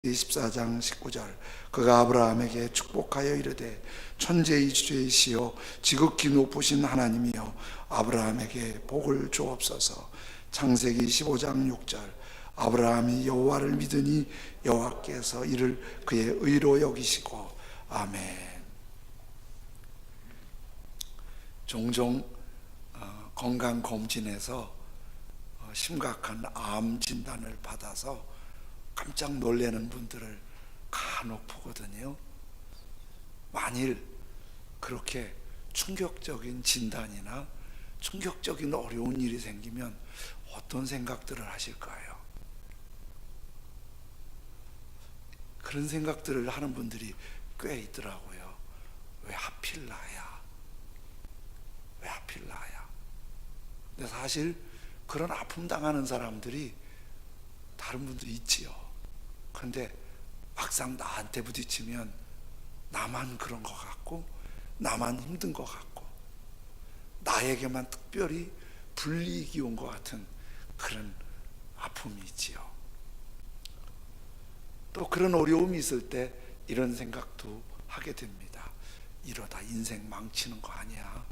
24장 19절 그가 아브라함에게 축복하여 이르되 천지의 주이시여 지극히 높으신 하나님이여 아브라함에게 복을 주옵소서. 창세기 15장 6절 아브라함이 여호와를 믿으니 여호와께서 이를 그의 의로 여기시고. 아멘. 종종 건강검진에서 심각한 암 진단을 받아서 깜짝 놀라는 분들을 간혹 보거든요. 만일 그렇게 충격적인 진단이나 충격적인 어려운 일이 생기면 어떤 생각들을 하실까요? 그런 생각들을 하는 분들이 꽤 있더라고요. 왜 하필 나야? 왜 하필 나야? 근데 사실 그런 아픔 당하는 사람들이 다른 분도 있지요. 그런데 막상 나한테 부딪히면 나만 그런 것 같고 나만 힘든 것 같고 나에게만 특별히 불이익이 온 것 같은 그런 아픔이 있지요. 또 그런 어려움이 있을 때 이런 생각도 하게 됩니다. 이러다 인생 망치는 거 아니야?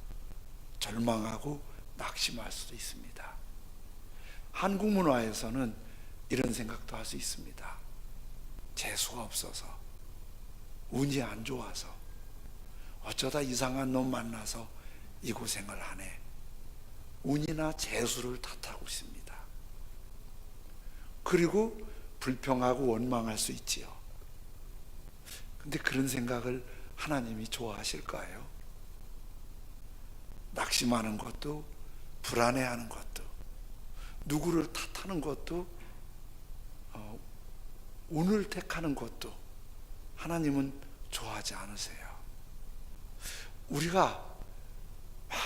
절망하고 낙심할 수도 있습니다. 한국 문화에서는 이런 생각도 할 수 있습니다. 재수가 없어서, 운이 안 좋아서, 어쩌다 이상한 놈 만나서 이 고생을 하네. 운이나 재수를 탓하고 있습니다. 그리고 불평하고 원망할 수 있지요. 근데 그런 생각을 하나님이 좋아하실까요? 낙심하는 것도, 불안해하는 것도, 누구를 탓하는 것도, 운을 택하는 것도 하나님은 좋아하지 않으세요. 우리가 막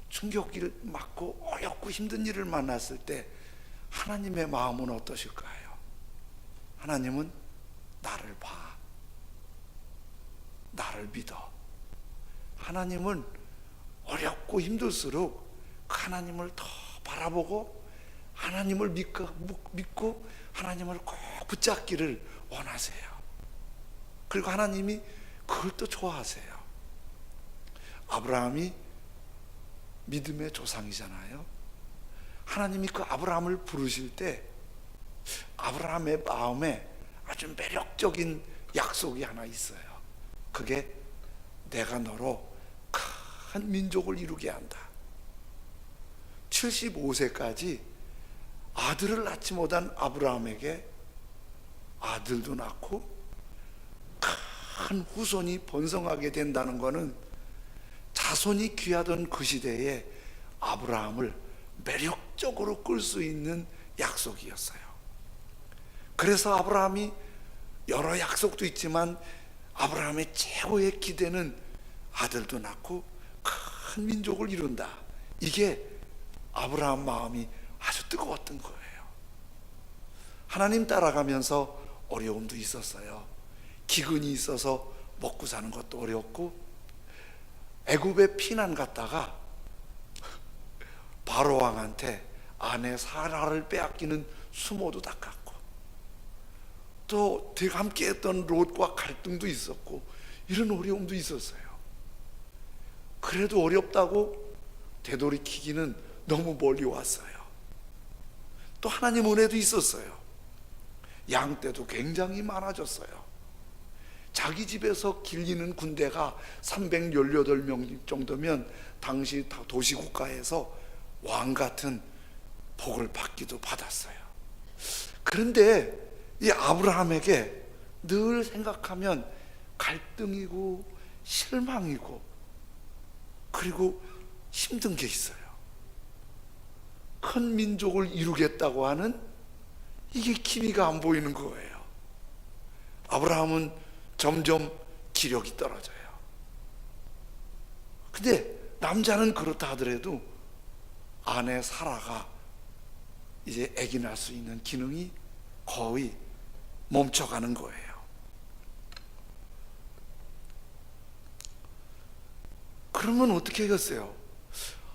충격을 맞고 어렵고 힘든 일을 만났을 때 하나님의 마음은 어떠실까요? 하나님은 나를 봐, 나를 믿어. 하나님은 어렵고 힘들수록 하나님을 더 바라보고 하나님을 믿고 하나님을 꼭 붙잡기를 원하세요. 그리고 하나님이 그걸 또 좋아하세요. 아브라함이 믿음의 조상이잖아요. 하나님이 그 아브라함을 부르실 때 아브라함의 마음에 아주 매력적인 약속이 하나 있어요. 그게 내가 너로 큰 민족을 이루게 한다. 75세까지 아들을 낳지 못한 아브라함에게 아들도 낳고 큰 후손이 번성하게 된다는 것은 자손이 귀하던 그 시대에 아브라함을 매력적으로 끌 수 있는 약속이었어요. 그래서 아브라함이 여러 약속도 있지만 아브라함의 최고의 기대는 아들도 낳고 큰 민족을 이룬다. 이게 아브라함 마음이 아주 뜨거웠던 거예요. 하나님 따라가면서 어려움도 있었어요. 기근이 있어서 먹고 사는 것도 어렵고, 애굽에 피난 갔다가 바로 왕한테 아내 사라를 빼앗기는 수모도 닦았고, 또 함께 했던 롯과 갈등도 있었고, 이런 어려움도 있었어요. 그래도 어렵다고 되돌이키기는 너무 멀리 왔어요. 또 하나님 은혜도 있었어요. 양 떼도 굉장히 많아졌어요. 자기 집에서 길리는 군대가 318명 정도면 당시 도시국가에서 왕 같은 복을 받기도 받았어요. 그런데 이 아브라함에게 늘 생각하면 갈등이고 실망이고 그리고 힘든 게 있어요. 큰 민족을 이루겠다고 하는 이게 기미가 안 보이는 거예요. 아브라함은 점점 기력이 떨어져요. 근데 남자는 그렇다 하더라도 아내 사라가 이제 아기 낳을 수 있는 기능이 거의 멈춰가는 거예요. 그러면 어떻게 하겠어요?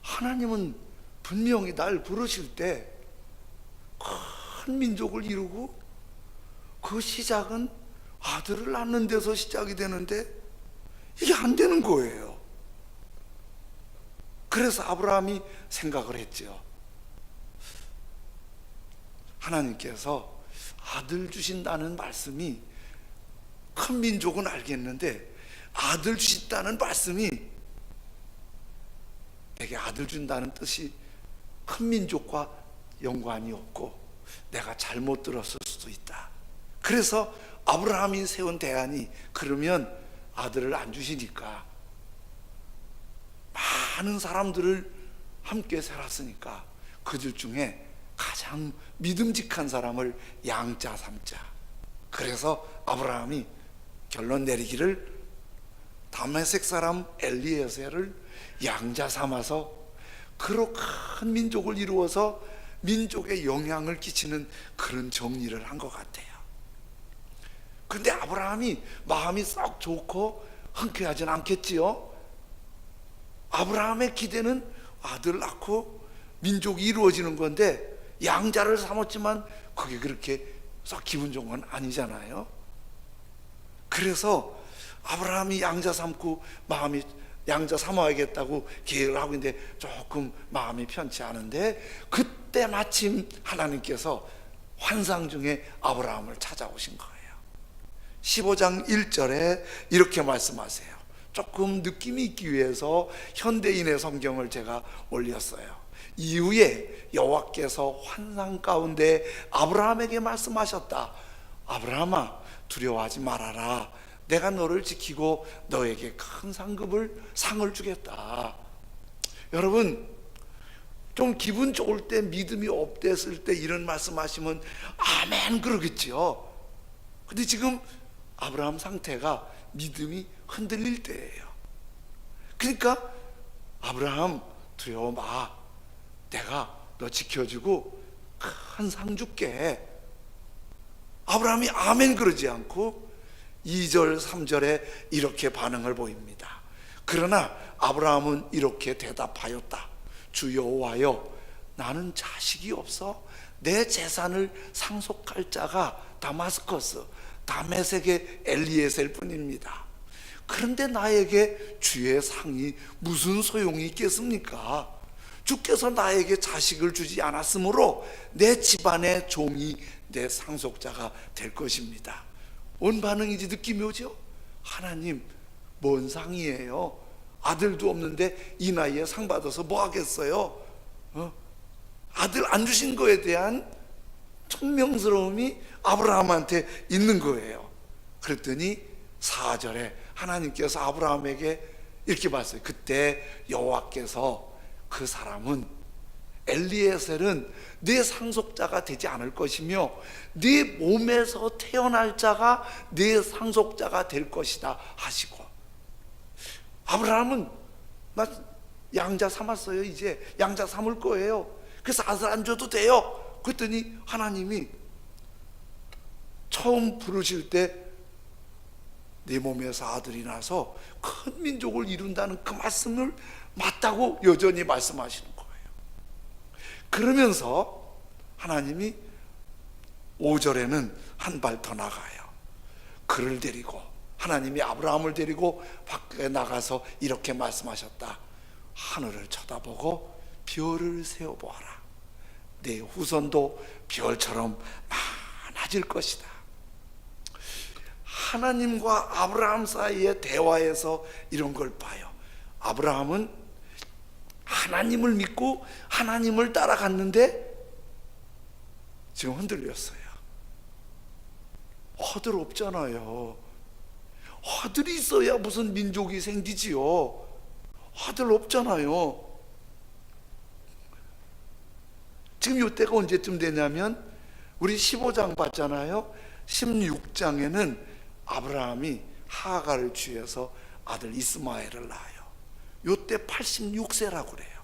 하나님은 분명히 날 부르실 때 큰 민족을 이루고 그 시작은 아들을 낳는 데서 시작이 되는데 이게 안 되는 거예요. 그래서 아브라함이 생각을 했죠. 하나님께서 아들 주신다는 말씀이, 큰 민족은 알겠는데 아들 주신다는 말씀이, 내게 아들 준다는 뜻이 큰 민족과 연관이 없고 내가 잘못 들었을 수도 있다. 그래서 아브라함이 세운 대안이, 그러면 아들을 안 주시니까 많은 사람들을 함께 살았으니까 그들 중에 가장 믿음직한 사람을 양자 삼자. 그래서 아브라함이 결론 내리기를 다메섹 사람 엘리에셀을 양자 삼아서 그로 큰 민족을 이루어서 민족에 영향을 끼치는 그런 정리를 한 것 같아요. 근데 아브라함이 마음이 썩 좋고 흔쾌하진 않겠지요. 아브라함의 기대는 아들 낳고 민족이 이루어지는 건데 양자를 삼았지만 그게 그렇게 썩 기분 좋은 건 아니잖아요. 그래서 아브라함이 양자 삼고 마음이 양자 삼아야겠다고 계획을 하고 있는데 조금 마음이 편치 않은데, 그때 마침 하나님께서 환상 중에 아브라함을 찾아오신 거예요. 15장 1절에 이렇게 말씀하세요. 조금 느낌이 있기 위해서 현대인의 성경을 제가 올렸어요. 이후에 여호와께서 환상 가운데 아브라함에게 말씀하셨다. 아브라함아, 두려워하지 말아라. 내가 너를 지키고 너에게 큰 상을 주겠다. 여러분, 좀 기분 좋을 때, 믿음이 업됐을 때 이런 말씀하시면 아멘 그러겠죠. 근데 지금 아브라함 상태가 믿음이 흔들릴 때예요. 그러니까 아브라함 두려워 마. 내가 너 지켜주고 큰 상 줄게. 아브라함이 아멘 그러지 않고 2절 3절에 이렇게 반응을 보입니다. 그러나 아브라함은 이렇게 대답하였다. 주 여호와여, 나는 자식이 없어 내 재산을 상속할 자가 다마스커스 다메섹의 엘리에셀 뿐입니다. 그런데 나에게 주의 상이 무슨 소용이 있겠습니까? 주께서 나에게 자식을 주지 않았으므로 내 집안의 종이 내 상속자가 될 것입니다. 뭔 반응인지 느낌이 오죠? 하나님, 뭔 상이에요? 아들도 없는데 이 나이에 상 받아서 뭐 하겠어요? 아들 안 주신 거에 대한 청명스러움이 아브라함한테 있는 거예요. 그랬더니 4절에 하나님께서 아브라함에게 이렇게 말했어요. 그때 여호와께서 그 사람은, 엘리에셀은 네 상속자가 되지 않을 것이며 네 몸에서 태어날 자가 네 상속자가 될 것이다 하시고, 아브라함은 나 양자 삼았어요. 이제 양자 삼을 거예요. 그래서 아들 안 줘도 돼요. 그랬더니 하나님이 처음 부르실 때 네 몸에서 아들이 나서 큰 민족을 이룬다는 그 말씀을 맞다고 여전히 말씀하시는 거예요. 그러면서 하나님이 5절에는 한 발 더 나가요. 그를 데리고, 하나님이 아브라함을 데리고 밖에 나가서 이렇게 말씀하셨다. 하늘을 쳐다보고 별을 세어보아라. 내 후손도 별처럼 많아질 것이다. 하나님과 아브라함 사이의 대화에서 이런 걸 봐요. 아브라함은 하나님을 믿고 하나님을 따라갔는데 지금 흔들렸어요. 아들 없잖아요. 아들이 있어야 무슨 민족이 생기지요. 아들 없잖아요. 지금 이때가 언제쯤 되냐면 우리 15장 봤잖아요. 16장에는 아브라함이 하가를 취해서 아들 이스마엘을 낳아요. 이때 86세라고 그래요.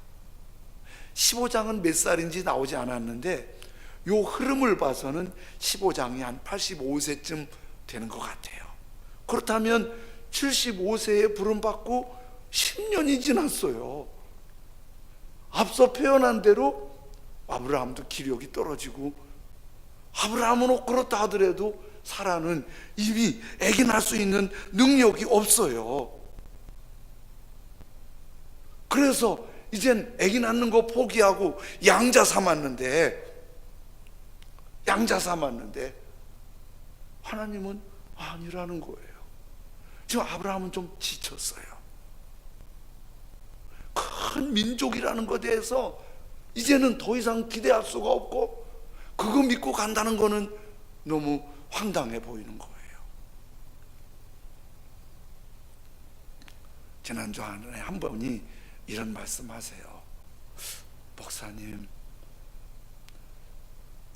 15장은 몇 살인지 나오지 않았는데 요 흐름을 봐서는 15장이 한 85세쯤 되는 것 같아요. 그렇다면 75세에 부름받고 10년이 지났어요. 앞서 표현한 대로 아브라함도 기력이 떨어지고, 아브라함은 그렇다 하더라도 사라는 이미 아기 낳을 수 있는 능력이 없어요. 그래서 이젠 아기 낳는 거 포기하고 양자 삼았는데 하나님은 아니라는 거예요. 지금 아브라함은 좀 지쳤어요. 큰 민족이라는 것에 대해서 이제는 더 이상 기대할 수가 없고 그거 믿고 간다는 거는 너무 황당해 보이는 거예요. 지난주 안에 한 분이 이런 말씀하세요. 목사님,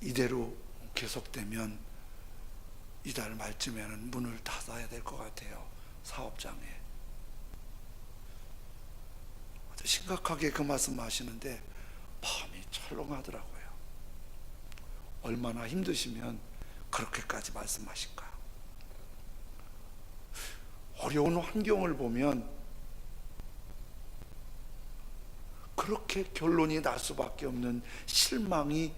이대로 계속되면 이달 말쯤에는 문을 닫아야 될 것 같아요. 사업장에. 아주 심각하게 그 말씀 하시는데 마음이 철렁하더라고요. 얼마나 힘드시면 그렇게까지 말씀하실까? 어려운 환경을 보면 그렇게 결론이 날 수밖에 없는 실망이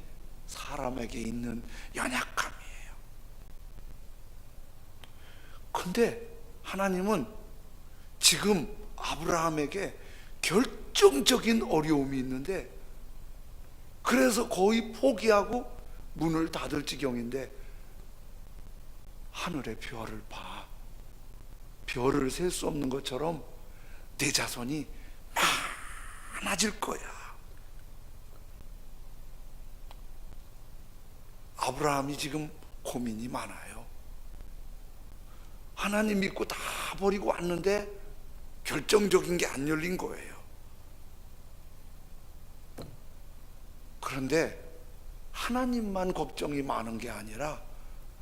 사람에게 있는 연약함이에요. 근데 하나님은 지금 아브라함에게 결정적인 어려움이 있는데 그래서 거의 포기하고 문을 닫을 지경인데 하늘의 별을 봐. 별을 셀 수 없는 것처럼 내 자손이 많아질 거야. 아브라함이 지금 고민이 많아요. 하나님 믿고 다 버리고 왔는데 결정적인 게 안 열린 거예요. 그런데 하나님만 걱정이 많은 게 아니라,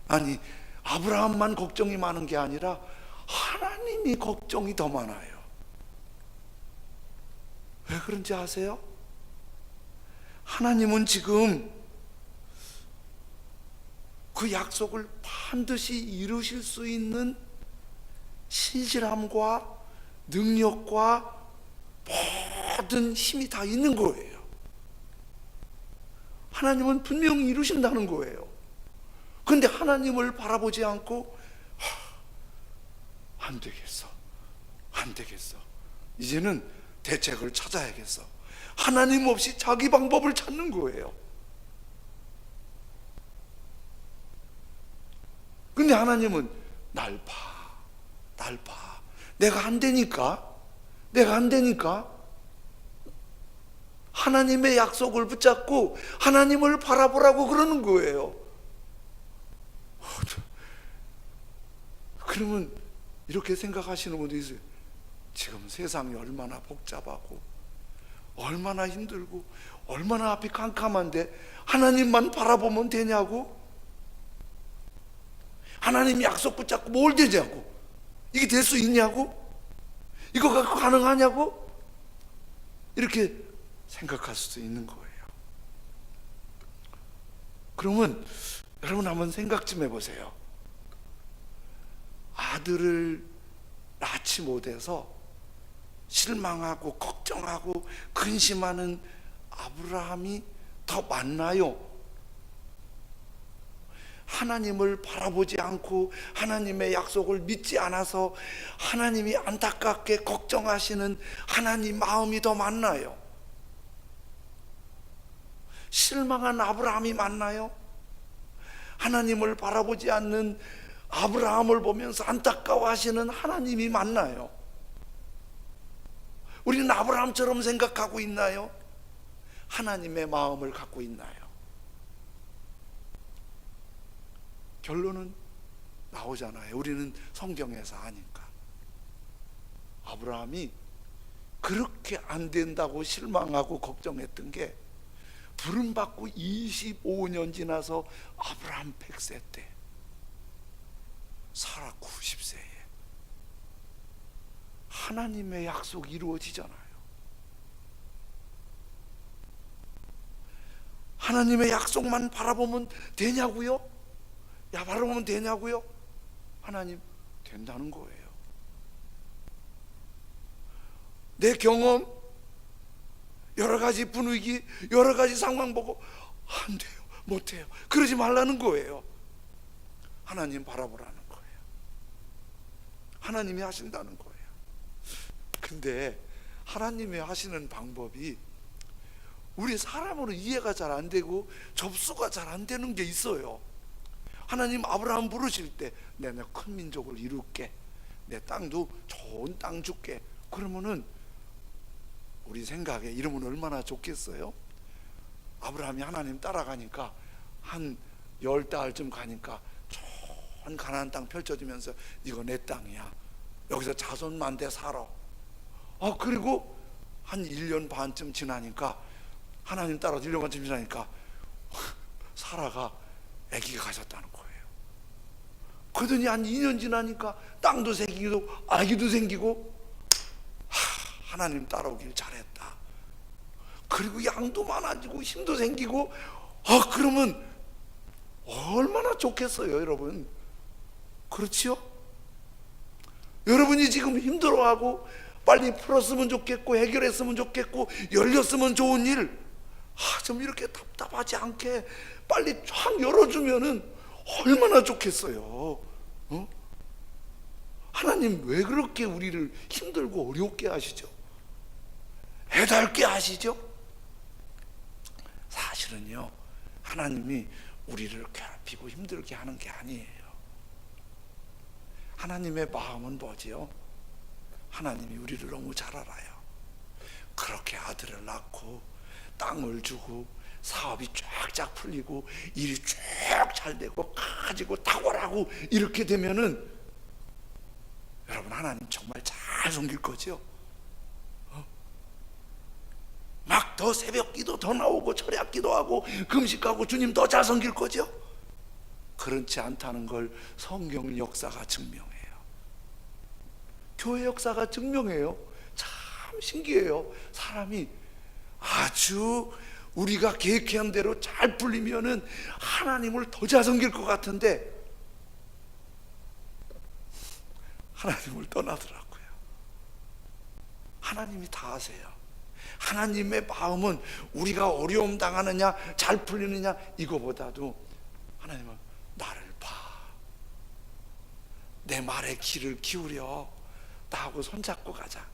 아니 아브라함만 걱정이 많은 게 아니라 하나님이 걱정이 더 많아요. 왜 그런지 아세요? 하나님은 지금 그 약속을 반드시 이루실 수 있는 신실함과 능력과 모든 힘이 다 있는 거예요. 하나님은 분명히 이루신다는 거예요. 그런데 하나님을 바라보지 않고 안 되겠어. 이제는 대책을 찾아야겠어. 하나님 없이 자기 방법을 찾는 거예요. 근데 하나님은 날 봐. 내가 안 되니까 하나님의 약속을 붙잡고 하나님을 바라보라고 그러는 거예요. 그러면 이렇게 생각하시는 분도 있어요. 지금 세상이 얼마나 복잡하고 얼마나 힘들고 얼마나 앞이 캄캄한데 하나님만 바라보면 되냐고? 하나님 약속 붙잡고 뭘 되냐고? 이게 될 수 있냐고? 이거 갖고 가능하냐고? 이렇게 생각할 수도 있는 거예요. 그러면 여러분 한번 생각 좀 해보세요. 아들을 낳지 못해서 실망하고 걱정하고 근심하는 아브라함이 더 많나요? 하나님을 바라보지 않고 하나님의 약속을 믿지 않아서 하나님이 안타깝게 걱정하시는 하나님 마음이 더 많나요? 실망한 아브라함이 많나요? 하나님을 바라보지 않는 아브라함을 보면서 안타까워하시는 하나님이 많나요? 우리는 아브라함처럼 생각하고 있나요? 하나님의 마음을 갖고 있나요? 결론은 나오잖아요. 우리는 성경에서 아니까. 아브라함이 그렇게 안 된다고 실망하고 걱정했던 게 부름받고 25년 지나서 아브라함 100세 때, 사라 90세에 하나님의 약속이 이루어지잖아요. 하나님의 약속만 바라보면 되냐고요? 바라보면 되냐고요? 하나님, 된다는 거예요. 내 경험, 여러 가지 분위기, 여러 가지 상황 보고 안 돼요, 못해요, 그러지 말라는 거예요. 하나님 바라보라는 거예요. 하나님이 하신다는 거예요. 근데 하나님이 하시는 방법이 우리 사람으로 이해가 잘 안 되고 접수가 잘 안 되는 게 있어요. 하나님 아브라함 부르실 때 내가 큰 민족을 이룰게, 내 땅도 좋은 땅 줄게. 그러면은 우리 생각에 이러면 얼마나 좋겠어요? 아브라함이 하나님 따라가니까 한 10달쯤 가니까 좋은 가나안 땅 펼쳐지면서 이거 내 땅이야, 여기서 자손 만대 살아. 그리고 한 1년 반쯤 지나니까, 하나님 따라서 1년 반쯤 지나니까 사라가 아기가 가졌다는 거예요. 그러더니 한 2년 지나니까 땅도 생기고 아기도 생기고, 하나님 따라오길 잘했다. 그리고 양도 많아지고 힘도 생기고, 그러면 얼마나 좋겠어요, 여러분. 그렇지요? 여러분이 지금 힘들어하고 빨리 풀었으면 좋겠고 해결했으면 좋겠고 열렸으면 좋은 일, 좀 이렇게 답답하지 않게 빨리 쫙 열어주면은 얼마나 좋겠어요. 하나님 왜 그렇게 우리를 힘들고 어렵게 하시죠? 해달게 하시죠? 사실은요, 하나님이 우리를 괴롭히고 힘들게 하는 게 아니에요. 하나님의 마음은 뭐지요? 하나님이 우리를 너무 잘 알아요. 그렇게 아들을 낳고 땅을 주고 사업이 쫙쫙 풀리고 일이 쭉 잘 되고 가지고 탁월하고 이렇게 되면은 여러분, 하나님 정말 잘 섬길 거죠? 막 더 새벽 기도 더 나오고 철야 기도하고 금식하고 주님 더 잘 섬길 거죠? 그렇지 않다는 걸 성경 역사가 증명해요. 교회 역사가 증명해요. 참 신기해요. 사람이 아주 우리가 계획한 대로 잘 풀리면은 하나님을 더 잘 섬길 것 같은데 하나님을 떠나더라고요. 하나님이 다 아세요. 하나님의 마음은 우리가 어려움 당하느냐 잘 풀리느냐 이거보다도 하나님은 나를 봐, 내 말에 귀를 기울여, 나하고 손잡고 가자.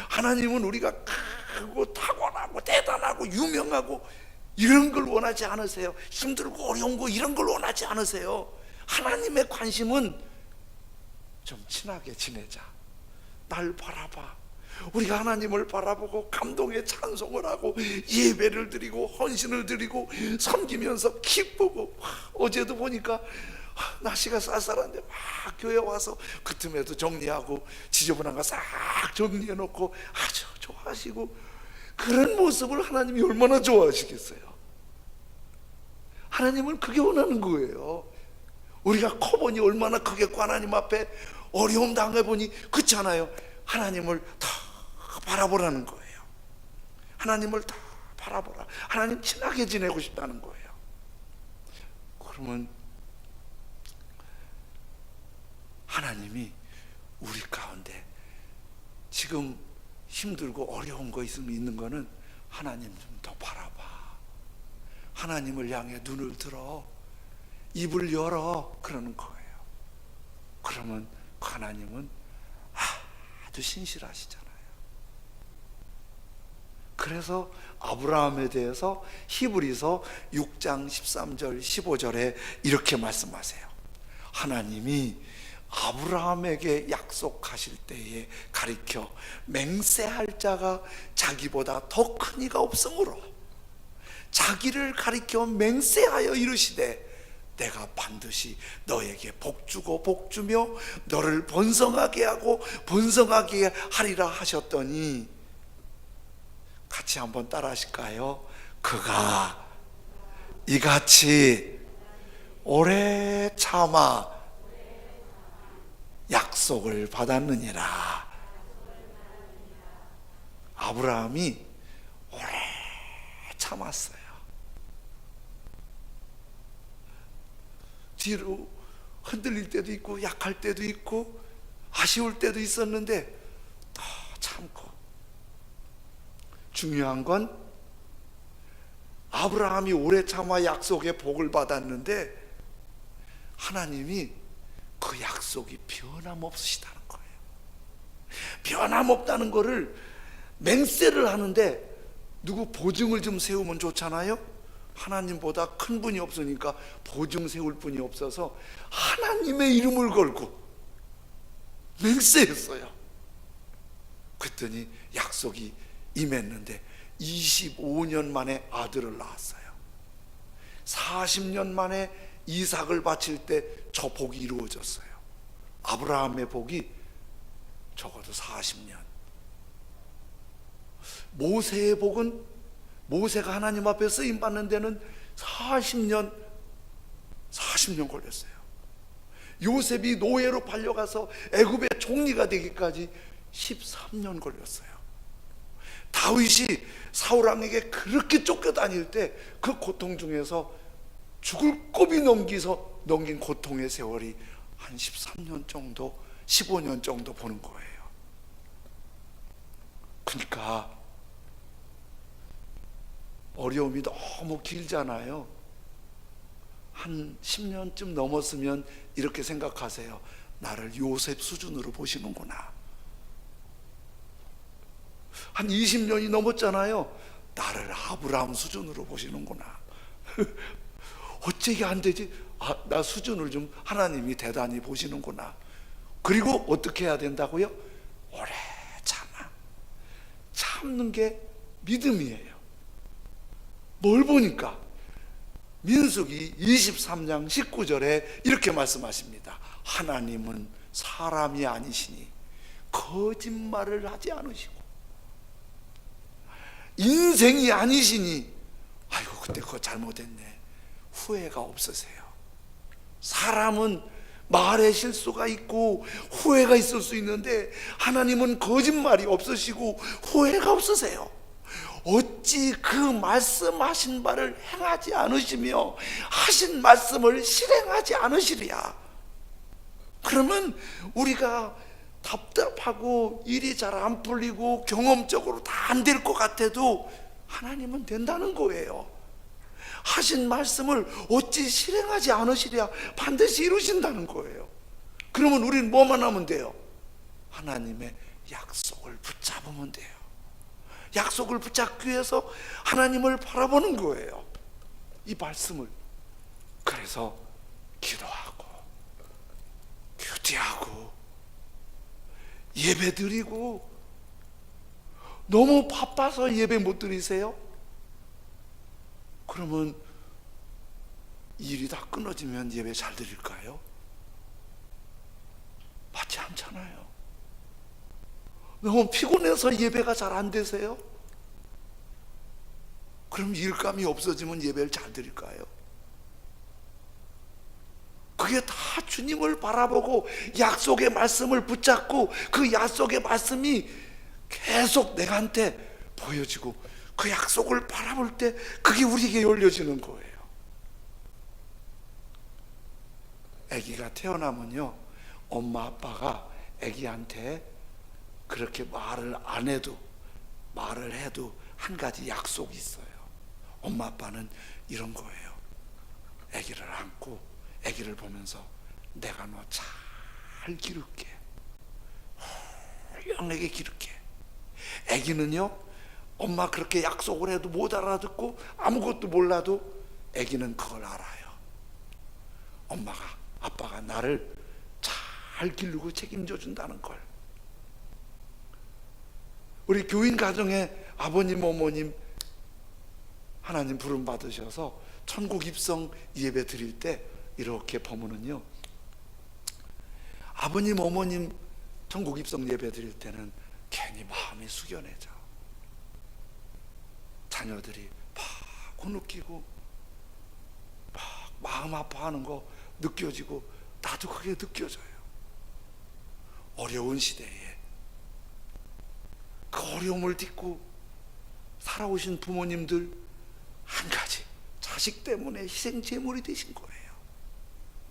하나님은 우리가 크고 탁월하고 대단하고 유명하고 이런 걸 원하지 않으세요. 힘들고 어려운 거 이런 걸 원하지 않으세요. 하나님의 관심은 좀 친하게 지내자, 날 바라봐. 우리가 하나님을 바라보고 감동의 찬송을 하고 예배를 드리고 헌신을 드리고 섬기면서 기쁘고, 어제도 보니까 날씨가 쌀쌀한데 막 교회 와서 그 틈에도 정리하고 지저분한 거 싹 정리해 놓고 아주 좋아하시고, 그런 모습을 하나님이 얼마나 좋아하시겠어요? 하나님은 그게 원하는 거예요. 우리가 커보니 얼마나 크겠고 하나님 앞에 어려움 당해보니 그렇지 않아요? 하나님을 다 바라보라는 거예요. 하나님을 다 바라보라. 하나님 친하게 지내고 싶다는 거예요. 그러면 하나님이 우리 가운데 지금 힘들고 어려운 거 있는 거는 하나님 좀 더 바라봐. 하나님을 향해 눈을 들어, 입을 열어, 그러는 거예요. 그러면 그 하나님은 아주 신실하시잖아요. 그래서 아브라함에 대해서 히브리서 6장 13절 15절에 이렇게 말씀하세요. 하나님이 아브라함에게 약속하실 때에 가리켜 맹세할 자가 자기보다 더 큰 이가 없으므로 자기를 가리켜 맹세하여 이르시되 내가 반드시 너에게 복주고 복주며 너를 번성하게 하고 번성하게 하리라 하셨더니, 같이 한번 따라 하실까요? 그가 이같이 오래 참아 약속을 받았느니라. 아브라함이 오래 참았어요. 뒤로 흔들릴 때도 있고 약할 때도 있고 아쉬울 때도 있었는데 더 참고, 중요한 건 아브라함이 오래 참아 약속의 복을 받았는데 하나님이 그 약속이 변함없으시다는 거예요. 변함없다는 거를 맹세를 하는데 누구 보증을 좀 세우면 좋잖아요. 하나님보다 큰 분이 없으니까 보증 세울 분이 없어서 하나님의 이름을 걸고 맹세했어요. 그랬더니 약속이 임했는데 25년 만에 아들을 낳았어요. 40년 만에 이삭을 바칠 때 저 복이 이루어졌어요. 아브라함의 복이 적어도 40년. 모세의 복은 모세가 하나님 앞에 쓰임 받는 데는 40년 걸렸어요. 요셉이 노예로 팔려가서 애굽의 총리가 되기까지 13년 걸렸어요. 다윗이 사울 왕에게 그렇게 쫓겨다닐 때 그 고통 중에서 죽을 고비 넘긴 고통의 세월이 한 13년 정도, 15년 정도 보는 거예요. 그러니까 어려움이 너무 길잖아요. 한 10년쯤 넘었으면 이렇게 생각하세요. 나를 요셉 수준으로 보시는구나. 한 20년이 넘었잖아요. 나를 아브라함 수준으로 보시는구나. 어째 이게 안 되지? 나 수준을 좀 하나님이 대단히 보시는구나. 그리고 어떻게 해야 된다고요? 오래 참는 게 믿음이에요. 뭘 보니까 민수기 23장 19절에 이렇게 말씀하십니다. 하나님은 사람이 아니시니 거짓말을 하지 않으시고 인생이 아니시니 아이고 그때 그거 잘못했네 후회가 없으세요. 사람은 말에 실수가 있고 후회가 있을 수 있는데 하나님은 거짓말이 없으시고 후회가 없으세요. 어찌 그 말씀하신 바를 행하지 않으시며 하신 말씀을 실행하지 않으시랴. 그러면 우리가 답답하고 일이 잘 안 풀리고 경험적으로 다 안 될 것 같아도 하나님은 된다는 거예요. 하신 말씀을 어찌 실행하지 않으시랴. 반드시 이루신다는 거예요. 그러면 우리는 뭐만 하면 돼요? 하나님의 약속을 붙잡으면 돼요. 약속을 붙잡기 위해서 하나님을 바라보는 거예요. 이 말씀을. 그래서 기도하고 규제하고 예배 드리고. 너무 바빠서 예배 못 드리세요? 그러면 일이 다 끊어지면 예배 잘 드릴까요? 맞지 않잖아요. 너무 피곤해서 예배가 잘 안 되세요? 그럼 일감이 없어지면 예배를 잘 드릴까요? 그게 다 주님을 바라보고 약속의 말씀을 붙잡고 그 약속의 말씀이 계속 내가한테 보여지고 그 약속을 바라볼 때 그게 우리에게 열려지는 거예요. 아기가 태어나면요, 엄마 아빠가 아기한테 그렇게 말을 안 해도 말을 해도 한 가지 약속이 있어요. 엄마 아빠는 이런 거예요. 아기를 안고 아기를 보면서 내가 너 잘 기를게, 훌륭하게 기를게. 아기는요, 엄마 그렇게 약속을 해도 못 알아듣고 아무것도 몰라도 아기는 그걸 알아요. 아빠가 나를 잘 기르고 책임져 준다는 걸. 우리 교인 가정에 아버님 어머님 하나님 부름 받으셔서 천국 입성 예배 드릴 때 이렇게 보면은요, 아버님 어머님 천국 입성 예배 드릴 때는 괜히 마음이 숙연해져. 자녀들이 막 고느끼고 막 마음 아파하는 거 느껴지고 나도 그게 느껴져요. 어려운 시대에 그 어려움을 딛고 살아오신 부모님들 한 가지, 자식 때문에 희생 제물이 되신 거예요.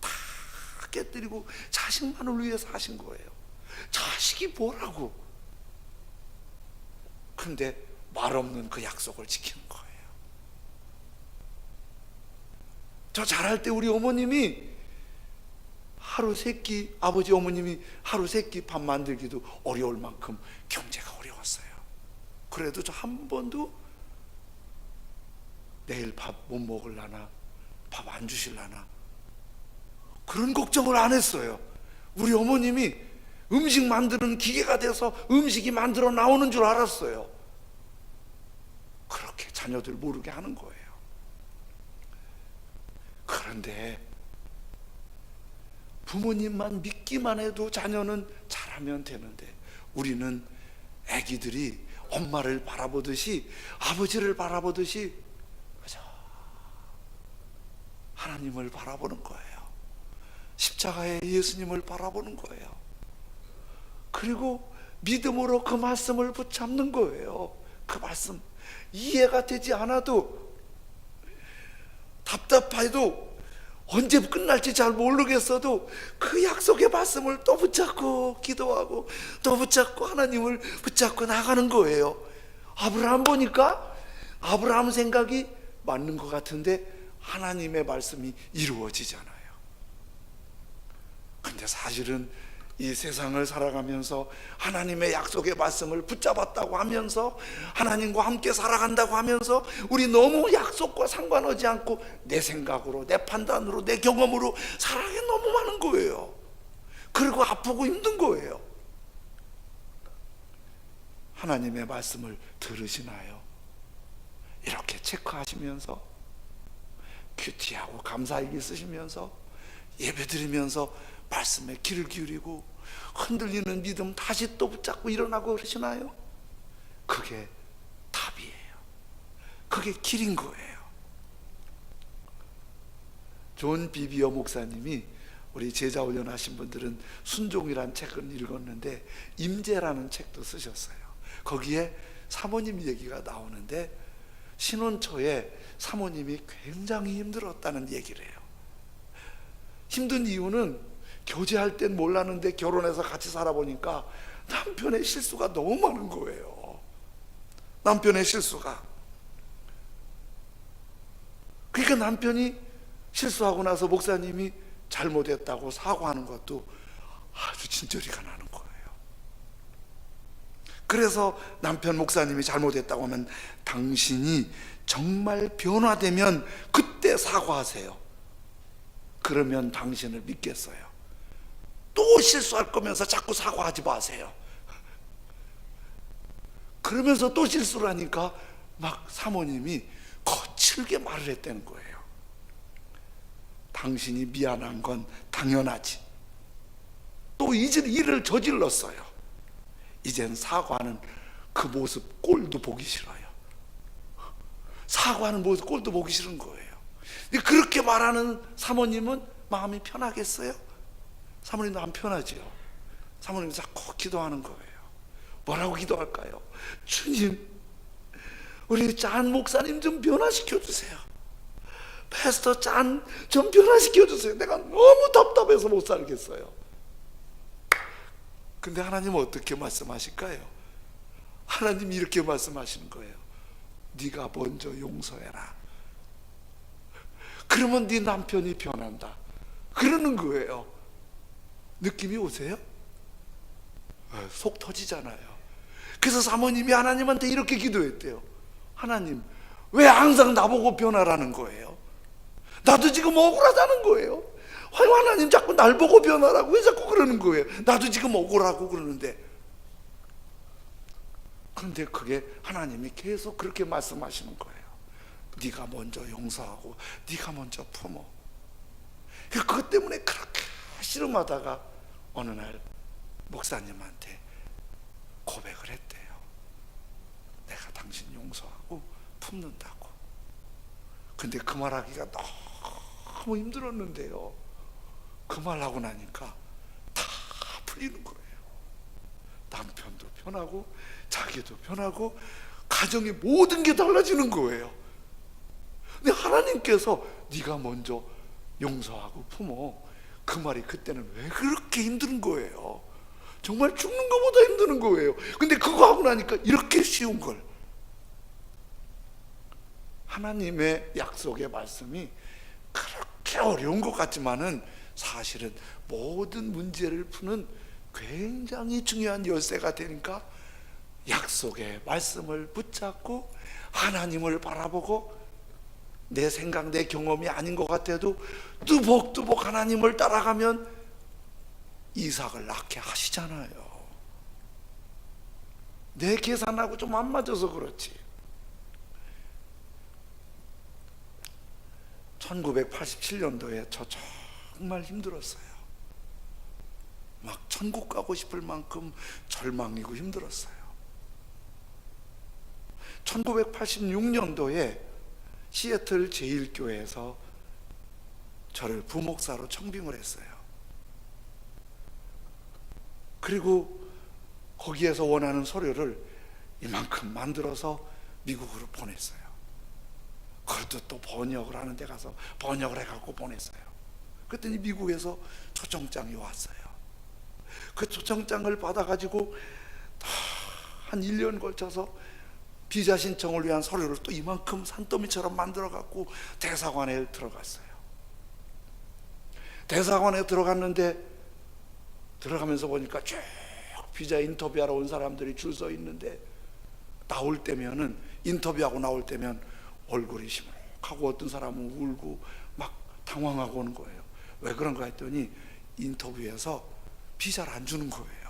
다 깨뜨리고 자식만을 위해서 하신 거예요. 자식이 뭐라고? 근데 말 없는 그 약속을 지키는 거예요. 저 잘할 때 우리 어머님이 하루 세 끼, 아버지 어머님이 하루 세 끼 밥 만들기도 어려울 만큼 경제가 어려웠어요. 그래도 저 한 번도 내일 밥 못 먹을라나, 밥 안 주실라나 그런 걱정을 안 했어요. 우리 어머님이 음식 만드는 기계가 돼서 음식이 만들어 나오는 줄 알았어요. 그렇게 자녀들 모르게 하는 거예요. 그런데 부모님만 믿기만 해도 자녀는 잘하면 되는데, 우리는 아기들이 엄마를 바라보듯이, 아버지를 바라보듯이 그저 하나님을 바라보는 거예요. 십자가의 예수님을 바라보는 거예요. 그리고 믿음으로 그 말씀을 붙잡는 거예요. 그 말씀 이해가 되지 않아도, 답답해도, 언제 끝날지 잘 모르겠어도 그 약속의 말씀을 또 붙잡고 기도하고 또 붙잡고 하나님을 붙잡고 나가는 거예요. 아브라함 보니까 아브라함 생각이 맞는 것 같은데 하나님의 말씀이 이루어지잖아요. 근데 사실은 이 세상을 살아가면서 하나님의 약속의 말씀을 붙잡았다고 하면서 하나님과 함께 살아간다고 하면서 우리 너무 약속과 상관하지 않고 내 생각으로, 내 판단으로, 내 경험으로 살아가는 게 너무 많은 거예요. 그리고 아프고 힘든 거예요. 하나님의 말씀을 들으시나요? 이렇게 체크하시면서 큐티하고 감사일기 쓰시면서 예배드리면서 말씀에 귀를 기울이고 흔들리는 믿음 다시 또 붙잡고 일어나고 그러시나요? 그게 답이에요. 그게 길인 거예요. 존 비비어 목사님이, 우리 제자 훈련하신 분들은 순종이라는 책을 읽었는데 임재라는 책도 쓰셨어요. 거기에 사모님 얘기가 나오는데 신혼 초에 사모님이 굉장히 힘들었다는 얘기를 해요. 힘든 이유는 교제할 땐 몰랐는데 결혼해서 같이 살아보니까 남편의 실수가 너무 많은 거예요. 남편의 실수가. 그러니까 남편이 실수하고 나서 목사님이 잘못했다고 사과하는 것도 아주 진저리가 나는 거예요. 그래서 남편 목사님이 잘못했다고 하면 당신이 정말 변화되면 그때 사과하세요. 그러면 당신을 믿겠어요. 또 실수할 거면서 자꾸 사과하지 마세요. 그러면서 또 실수를 하니까 막 사모님이 거칠게 말을 했다는 거예요. 당신이 미안한 건 당연하지. 또 이제 일을 저질렀어요. 이젠 사과하는 그 모습 꼴도 보기 싫어요. 사과하는 모습 꼴도 보기 싫은 거예요. 그렇게 말하는 사모님은 마음이 편하겠어요? 사모님도 안 편하지요. 사모님이 자꾸 기도하는 거예요. 뭐라고 기도할까요? 주님, 우리 짠 목사님 좀 변화시켜 주세요. 패스터 짠 좀 변화시켜 주세요. 내가 너무 답답해서 못 살겠어요. 근데 하나님은 어떻게 말씀하실까요? 하나님이 이렇게 말씀하시는 거예요. 네가 먼저 용서해라. 그러면 네 남편이 변한다. 그러는 거예요. 느낌이 오세요? 속 터지잖아요. 그래서 사모님이 하나님한테 이렇게 기도했대요. 하나님, 왜 항상 나보고 변하라는 거예요? 나도 지금 억울하다는 거예요. 하나님 자꾸 날 보고 변하라고 왜 자꾸 그러는 거예요? 나도 지금 억울하고 그러는데. 그런데 그게 하나님이 계속 그렇게 말씀하시는 거예요. 네가 먼저 용서하고 네가 먼저 품어. 그것 때문에 그렇게 씨름하다가 어느 날 목사님한테 고백을 했대요. 내가 당신 용서하고 품는다고. 근데 그 말하기가 너무 힘들었는데요, 그 말하고 나니까 다 풀리는 거예요. 남편도 편하고 자기도 편하고 가정의 모든 게 달라지는 거예요. 근데 하나님께서 네가 먼저 용서하고 품어, 그 말이 그때는 왜 그렇게 힘든 거예요? 정말 죽는 것보다 힘드는 거예요. 근데 그거 하고 나니까 이렇게 쉬운 걸. 하나님의 약속의 말씀이 그렇게 어려운 것 같지만은 사실은 모든 문제를 푸는 굉장히 중요한 열쇠가 되니까 약속의 말씀을 붙잡고 하나님을 바라보고, 내 생각, 내 경험이 아닌 것 같아도 뚜벅뚜벅 하나님을 따라가면 이삭을 낳게 하시잖아요. 내 계산하고 좀 안 맞아서 그렇지. 1987년도에 저 정말 힘들었어요. 막 천국 가고 싶을 만큼 절망이고 힘들었어요. 1986년도에 시애틀 제1교회에서 저를 부목사로 청빙을 했어요. 그리고 거기에서 원하는 서류를 이만큼 만들어서 미국으로 보냈어요. 그것도 또 번역을 하는 데 가서 번역을 해갖고 보냈어요. 그랬더니 미국에서 초청장이 왔어요. 그 초청장을 받아가지고 한 1년 걸쳐서 비자 신청을 위한 서류를 또 이만큼 산더미처럼 만들어갖고 대사관에 들어갔어요. 대사관에 들어갔는데, 들어가면서 보니까 쭉 비자 인터뷰하러 온 사람들이 줄 서 있는데, 나올 때면은, 인터뷰하고 나올 때면 얼굴이 시무룩하고 어떤 사람은 울고 막 당황하고 오는 거예요. 왜 그런가 했더니 인터뷰에서 비자를 안 주는 거예요.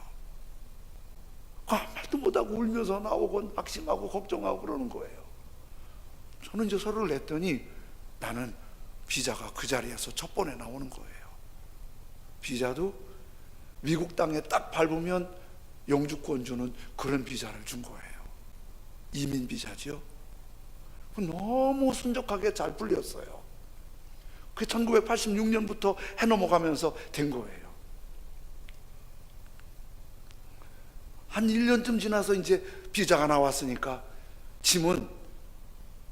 아무 말도 못하고 울면서 나오고 낙심하고 걱정하고 그러는 거예요. 저는 이제 서류를 냈더니 나는 비자가 그 자리에서 첫 번에 나오는 거예요. 비자도 미국 땅에 딱 밟으면 영주권 주는 그런 비자를 준 거예요. 이민 비자죠. 너무 순적하게 잘 풀렸어요. 그게 1986년부터 해 넘어가면서 된 거예요. 한 1년쯤 지나서 이제 비자가 나왔으니까 짐은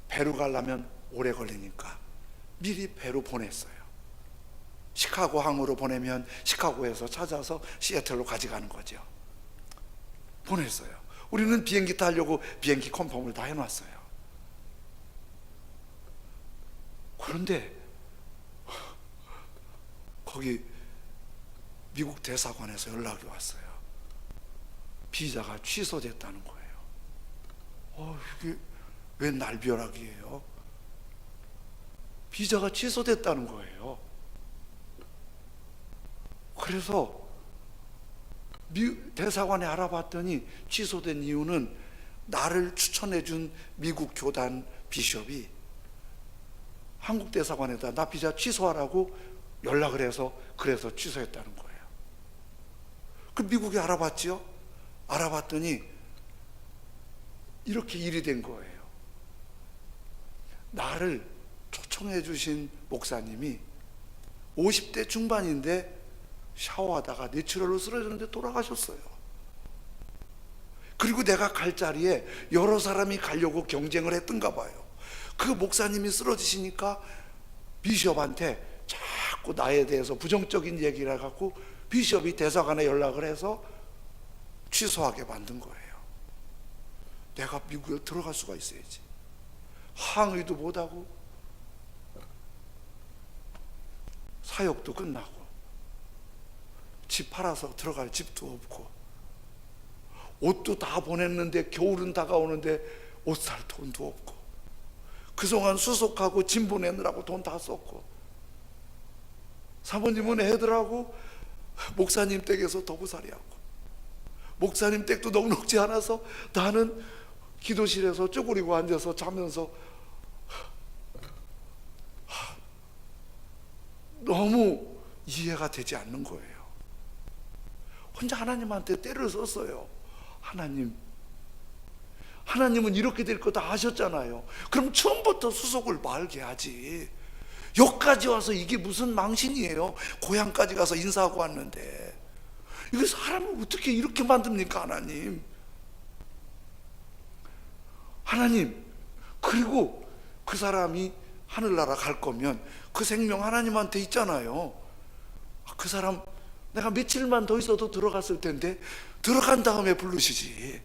배로 가려면 오래 걸리니까 미리 배로 보냈어요. 시카고 항으로 보내면 시카고에서 찾아서 시애틀로 가져가는 거죠. 보냈어요. 우리는 비행기 타려고 비행기 컨펌을 다 해놨어요. 그런데 거기 미국 대사관에서 연락이 왔어요. 비자가 취소됐다는 거예요. 이게 웬 날벼락이에요? 비자가 취소됐다는 거예요. 그래서 대사관에 알아봤더니 취소된 이유는 나를 추천해준 미국 교단 비숍이 한국 대사관에다 나 비자 취소하라고 연락을 해서 그래서 취소했다는 거예요. 그 미국이 알아봤지요? 알아봤더니 이렇게 일이 된 거예요. 나를 초청해 주신 목사님이 50대 중반인데 샤워하다가 뇌출혈로 쓰러졌는데 돌아가셨어요. 그리고 내가 갈 자리에 여러 사람이 가려고 경쟁을 했던가 봐요. 그 목사님이 쓰러지시니까 비숍한테 자꾸 나에 대해서 부정적인 얘기를 해갖고 비숍이 대사관에 연락을 해서 취소하게 만든 거예요. 내가 미국에 들어갈 수가 있어야지. 항의도 못하고 사역도 끝나고 집 팔아서 들어갈 집도 없고 옷도 다 보냈는데 겨울은 다가오는데 옷 살 돈도 없고 그동안 수속하고 짐 보내느라고 돈 다 썼고 사모님은 애들하고 목사님 댁에서 더부살이하고 목사님 댁도 넉넉지 않아서 나는 기도실에서 쪼그리고 앉아서 자면서 너무 이해가 되지 않는 거예요. 혼자 하나님한테 때를 썼어요. 하나님은 이렇게 될 거 다 아셨잖아요. 그럼 처음부터 수속을 말게 하지. 여기까지 와서 이게 무슨 망신이에요. 고향까지 가서 인사하고 왔는데 이거 사람을 어떻게 이렇게 만듭니까? 하나님 그리고 그 사람이 하늘나라 갈 거면 그 생명 하나님한테 있잖아요. 그 사람 내가 며칠만 더 있어도 들어갔을 텐데 들어간 다음에 부르시지.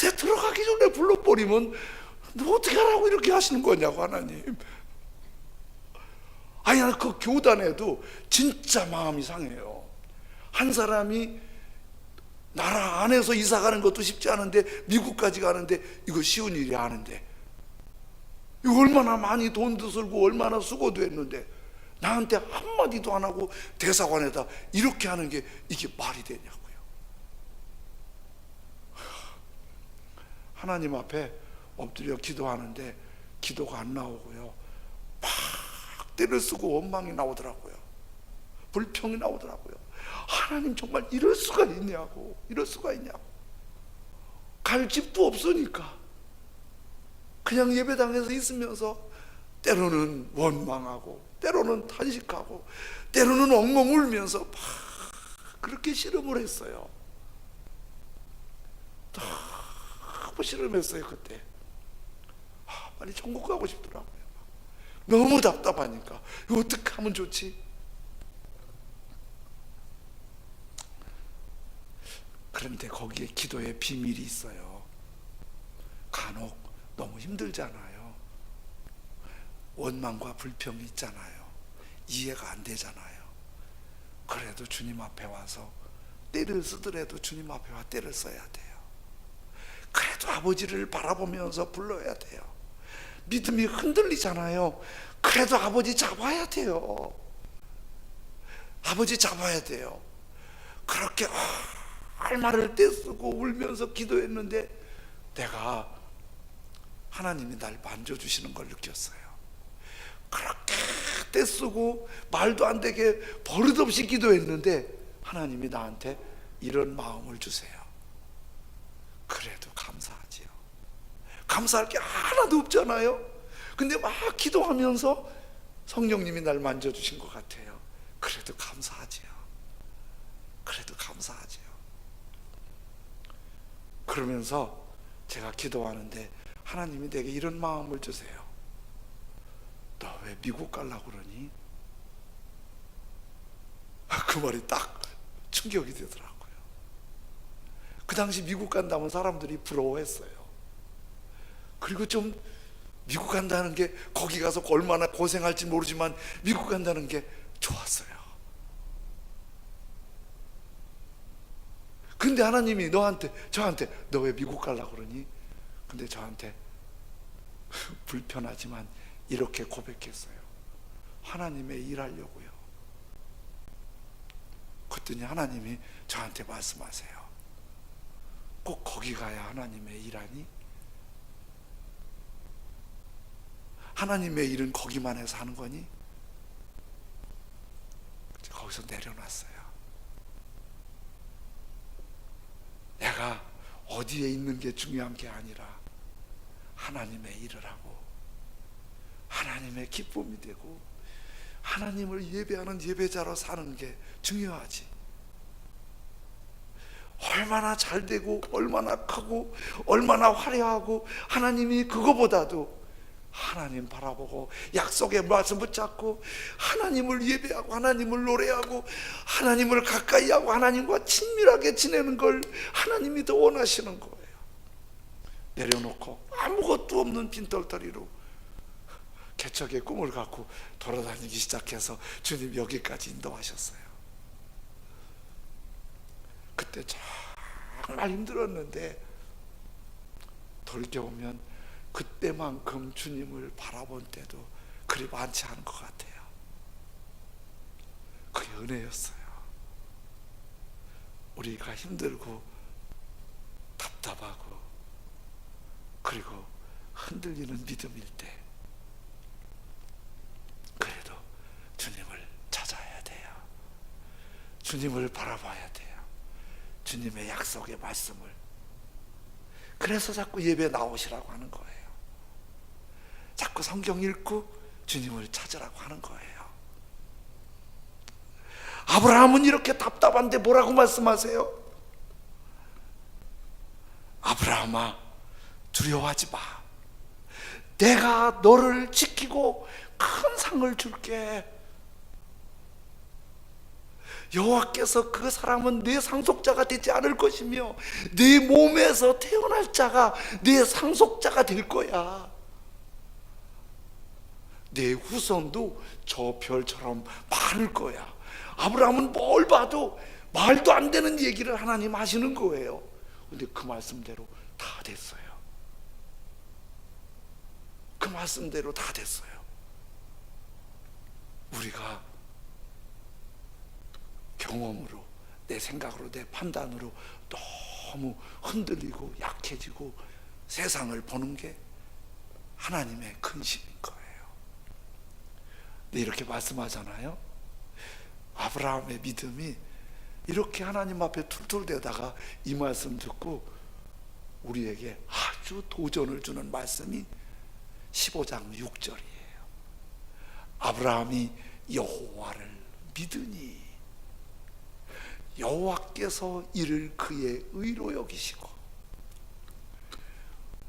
내가 들어가기 전에 불러버리면 너 어떻게 하라고 이렇게 하시는 거냐고. 하나님 아니, 그 교단에도 진짜 마음이 상해요. 한 사람이 나라 안에서 이사 가는 것도 쉽지 않은데 미국까지 가는데 이거 쉬운 일이 아닌데, 이거 얼마나 많이 돈도 쓸고 얼마나 수고도 했는데 나한테 한마디도 안 하고 대사관에다 이렇게 하는 게 이게 말이 되냐고요. 하나님 앞에 엎드려 기도하는데 기도가 안 나오고요, 막 때를 쓰고 원망이 나오더라고요. 불평이 나오더라고요. 하나님 정말 이럴 수가 있냐고, 이럴 수가 있냐고. 갈 집도 없으니까 그냥 예배당에서 있으면서 때로는 원망하고 때로는 탄식하고 때로는 엉엉 울면서 막 그렇게 씨름을 했어요. 너무 씨름했어요. 그때 빨리 천국 가고 싶더라고요. 너무 답답하니까 이거 어떻게 하면 좋지? 그런데 거기에 기도의 비밀이 있어요. 간혹 너무 힘들잖아요. 원망과 불평이 있잖아요. 이해가 안 되잖아요. 그래도 주님 앞에 와서 때를 쓰더라도 주님 앞에 와 때를 써야 돼요. 그래도 아버지를 바라보면서 불러야 돼요. 믿음이 흔들리잖아요. 그래도 아버지 잡아야 돼요. 아버지 잡아야 돼요. 그렇게 할 말을 떼쓰고 울면서 기도했는데 내가 하나님이 날 만져주시는 걸 느꼈어요. 그렇게 떼쓰고 말도 안 되게 버릇없이 기도했는데 하나님이 나한테 이런 마음을 주세요. 그래도 감사하지요. 감사할 게 하나도 없잖아요. 근데 막 기도하면서 성령님이 날 만져주신 것 같아요. 그래도 감사하지요. 그래도 감사하지요. 그러면서 제가 기도하는데 하나님이 내게 이런 마음을 주세요. 너 왜 미국 가려고 그러니? 그 말이 딱 충격이 되더라고요. 그 당시 미국 간다면 사람들이 부러워했어요. 그리고 좀 미국 간다는 게 거기 가서 얼마나 고생할지 모르지만 미국 간다는 게 좋았어요. 근데 하나님이 저한테 너 왜 미국 가려고 그러니? 근데 저한테 불편하지만 이렇게 고백했어요. 하나님의 일하려고요. 그랬더니 하나님이 저한테 말씀하세요. 꼭 거기 가야 하나님의 일하니? 하나님의 일은 거기만 해서 하는 거니? 거기서 내려놨어요. 내가 어디에 있는 게 중요한 게 아니라 하나님의 일을 하고 하나님의 기쁨이 되고 하나님을 예배하는 예배자로 사는 게 중요하지. 얼마나 잘 되고 얼마나 크고 얼마나 화려하고 하나님이 그거보다도 하나님 바라보고 약속의 말씀 붙잡고 하나님을 예배하고 하나님을 노래하고 하나님을 가까이 하고 하나님과 친밀하게 지내는 걸 하나님이 더 원하시는 거예요. 내려놓고 아무것도 없는 빈털터리로 개척의 꿈을 갖고 돌아다니기 시작해서 주님 여기까지 인도하셨어요. 그때 정말 힘들었는데 돌이켜보면 그때만큼 주님을 바라본 때도 그리 많지 않은 것 같아요. 그게 은혜였어요. 우리가 힘들고 답답하고 그리고 흔들리는 믿음일 때 그래도 주님을 찾아야 돼요. 주님을 바라봐야 돼요. 주님의 약속의 말씀을. 그래서 자꾸 예배 나오시라고 하는 거예요. 자꾸 성경 읽고 주님을 찾으라고 하는 거예요. 아브라함은 이렇게 답답한데 뭐라고 말씀하세요? 아브라함아, 두려워하지 마. 내가 너를 지키고 큰 상을 줄게. 여호와께서 그 사람은 내 상속자가 되지 않을 것이며 내 몸에서 태어날 자가 내 상속자가 될 거야. 내 후손도 저 별처럼 많을 거야. 아브라함은 뭘 봐도 말도 안 되는 얘기를 하나님 하시는 거예요. 근데 그 말씀대로 다 됐어요. 그 말씀대로 다 됐어요. 우리가 경험으로, 내 생각으로, 내 판단으로 너무 흔들리고 약해지고 세상을 보는 게 하나님의 근심인 거예요. 근데 이렇게 말씀하잖아요. 아브라함의 믿음이 이렇게 하나님 앞에 툴툴대다가 이 말씀 듣고 우리에게 아주 도전을 주는 말씀이 15장 6절이에요. 아브라함이 여호와를 믿으니 여호와께서 이를 그의 의로 여기시고.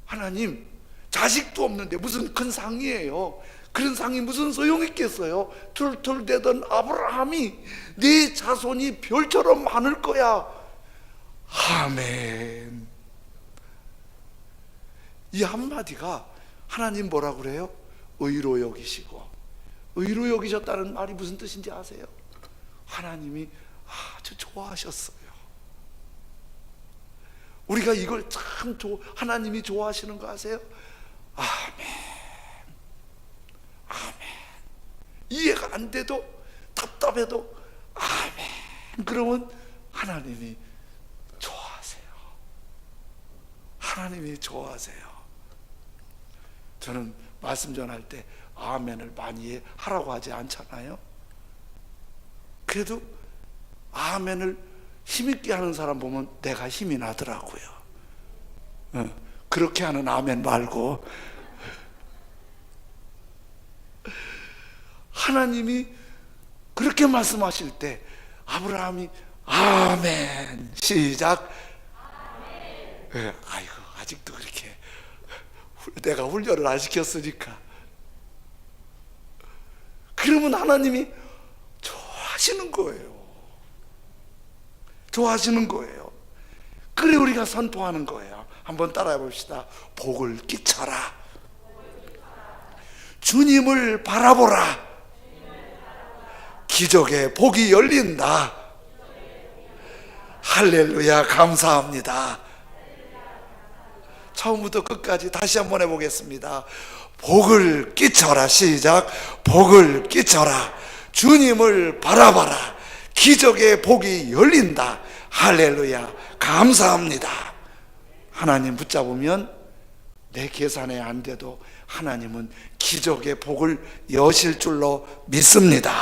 하나님, 자식도 없는데 무슨 큰 상이에요. 그런 상이 무슨 소용있겠어요. 툴툴대던 아브라함이 네 자손이 별처럼 많을 거야. 아멘. 이 한마디가 하나님 뭐라 그래요? 의로 여기시고. 의로 여기셨다는 말이 무슨 뜻인지 아세요? 하나님이 아주 좋아하셨어요. 우리가 이걸 참 하나님이 좋아하시는 거 아세요? 아멘. 아멘. 이해가 안 돼도, 답답해도 아멘. 그러면 하나님이 좋아하세요. 하나님이 좋아하세요. 저는 말씀 전할 때 아멘을 많이 하라고 하지 않잖아요. 그래도 아멘을 힘있게 하는 사람 보면 내가 힘이 나더라고요. 그렇게 하는 아멘 말고 하나님이 그렇게 말씀하실 때 아브라함이 아멘 시작. 아멘. 아이고 아직도 그렇게 내가 훈련을 안 시켰으니까. 그러면 하나님이 좋아하시는 거예요. 좋아하시는 거예요. 그래 우리가 선포하는 거예요. 한번 따라해 봅시다. 복을 끼쳐라. 주님을 바라보라. 기적의 복이 열린다. 할렐루야. 감사합니다. 처음부터 끝까지 다시 한번 해보겠습니다. 복을 끼쳐라. 시작. 복을 끼쳐라. 주님을 바라봐라. 기적의 복이 열린다. 할렐루야. 감사합니다. 하나님 붙잡으면 내 계산에 안 돼도 하나님은 기적의 복을 여실 줄로 믿습니다.